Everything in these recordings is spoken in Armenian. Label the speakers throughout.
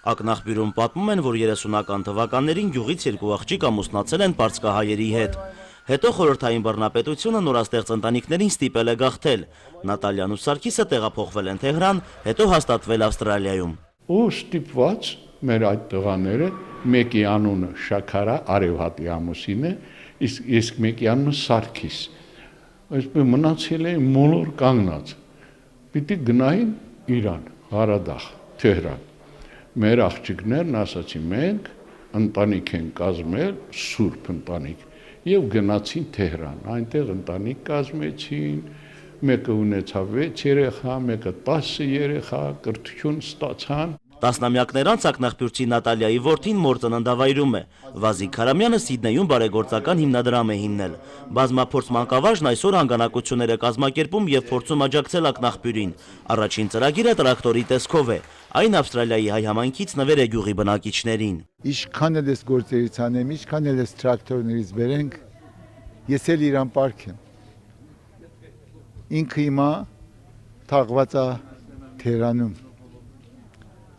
Speaker 1: Ակնաղբյուրում պատմում են, որ 30-ական թվականներին գյուղից երկու աղջիկ ամուսնացել են պարսկահայերի հետ։ Հետո խորհրդային բռնապետությունը նորաստեղծ ընտանիքներին ստիպել է գաղթել։ Նատալյան ու Սարգիսը տեղափոխվել են Թեհրան, հետո հաստատվել Ավստրալիայում։
Speaker 2: Ու ստիպված մեր այդ տղաները, մեկի անունը Շաքարա, Արևհատի ամուսին է, իսկ մեկի անունը Սարգիս։ Այսպես մնացել էին մոլոր կանգնած։ Պիտի գնային Իրան, Ղարադաղ, Թեհրան։ Մեր աղջիկներն ասացին, մենք ընտանիք են կազմել, սուրբ ընտանիք, եւ գնացին Թեհրան, այնտեղ ընտանիք կազմեցին, մեկը ունեցավ 6 երեխա, մեկը 10 երեխա, կրթություն ստացան։
Speaker 1: Տասնամյակներ անց ակնաղբյուրցի Նատալիայի որդին մոր ծննդավայրում է։ Վազիկ Քարամյանը Սիդնեյում բարեգործական հիմնադրամ է հիմնել։ Բազմափորձ մանկավարժն այսօր հանգանակություններ է կազմակերպում եւ փորձում աջակցել ակնաղբյուրին։ Առաջին ծրագիրը տրակտորի տեսքով է։ Այն Ավստրալիայի հայ համայնքից նվեր է գյուղի բնակիչներին։
Speaker 3: Ինչքան էլ էս գործերից անեմ, ինչքան էլ էս տրակտորներից բերենք, ես էլ իրան պարքեմ։ Ինքը հիմա թաղված է Թեհրանում։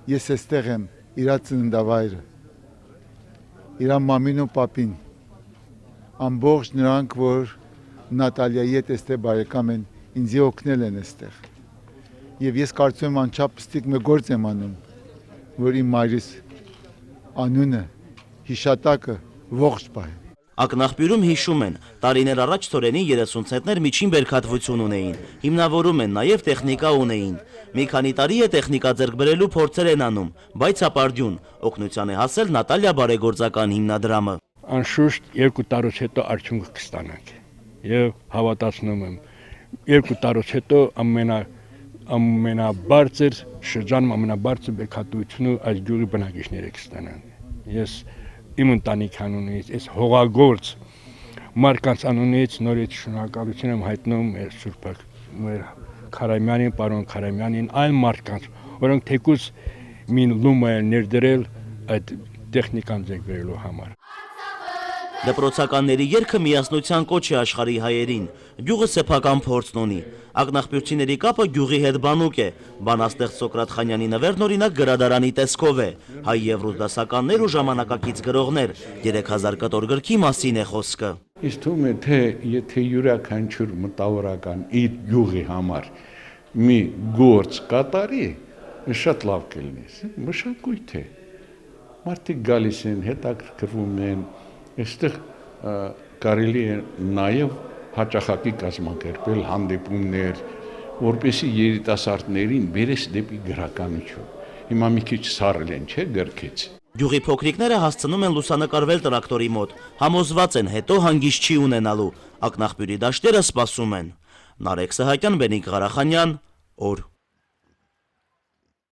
Speaker 3: Ես էստեղ եմ, իրա ծննդավայրը, իրա մամին ու պապին, ամբողջ նրանք, որ Նատալիայի հետ էստեղ բարեկամ են, ինձի օգնել են էստեղ։ Եվ ես կարծում եմ անչափ ստիկ մի գործ եմ անում, որ իմ մայրիս անունը, հիշատակը ողջ պահեմ։
Speaker 1: Ակնաղբյուրում հիշում են, տարիներ առաջ Թորենի 30 ցենտներ միջին բերքատվություն ունեին, հիմնավորում են, նաև տեխնիկա ունեին։ Մի քանի տարի է տեխնիկա ձեռք բերելու փորձեր են անում, բայց ապարդյուն, օգնության է հասել Նատալիա բարեգործական հիմնադրամը։
Speaker 4: Անշուշտ 2 տարուց հետո արդյունք կստանանք եւ հավատացնում եմ 2 տարուց հետո ամենաբարձր շրջանում ամենաբարձր բերքատվությունը այս գյուղի բնակիչները կստանան։ Ես իմ ընտանիքի անունից, այս հողագործ մարդկանց անունից նորից շնորհակալություն եմ հայտնում մեր Սուրբ Քարամյանին, պարոն Քարամյանին, այլ մարդկանց, որոնք թեկուզ մին լում են ներդրել այդ տեխնիկան ձեռք բերելու համար։
Speaker 1: Դպրոցականների երգը միասնության կոչ է աշխարհի հայերին։ Գյուղը սեփական փորձն ունի։ Ակնաղբյուրցիների կապը գյուղի հետ բանուկ է։ Բանաստեղծ Սոկրատ Խանյանի նվերն օրինակ գրադարանի տեսքով է։ Հայ եւ ռուս դասականներ ու ժամանակակից գրողներ 3000 կտոր գրքի մասին է խոսքը։
Speaker 2: Իսկ թվում է, թե եթե յուրաքանչյուր մտավորական իր գյուղի համար մի գործ կատարի, շատ լավ կլինի։ Մշակույթ է։ Մարդիկ գալիս են, հետաքրքրվում են, այստեղ կարելի է նաև հաճախակի կազմակերպել հանդիպումներ, որպեսզի երիտասարդներին բերես դեպի գրականություն։ Հիմա մի քիչ սառել են, չէ՞, գրքից։
Speaker 1: Գյուղի փոքրիկները հասցնում են լուսանկարվել տրակտորի մոտ, համոզված են, հետո հանգիստ չի ունենալու։ Ակնաղբյուրի դաշտերը սպասում են։ Նարեկ Սահակյան, Բենիկ Ղարախանյան, օր։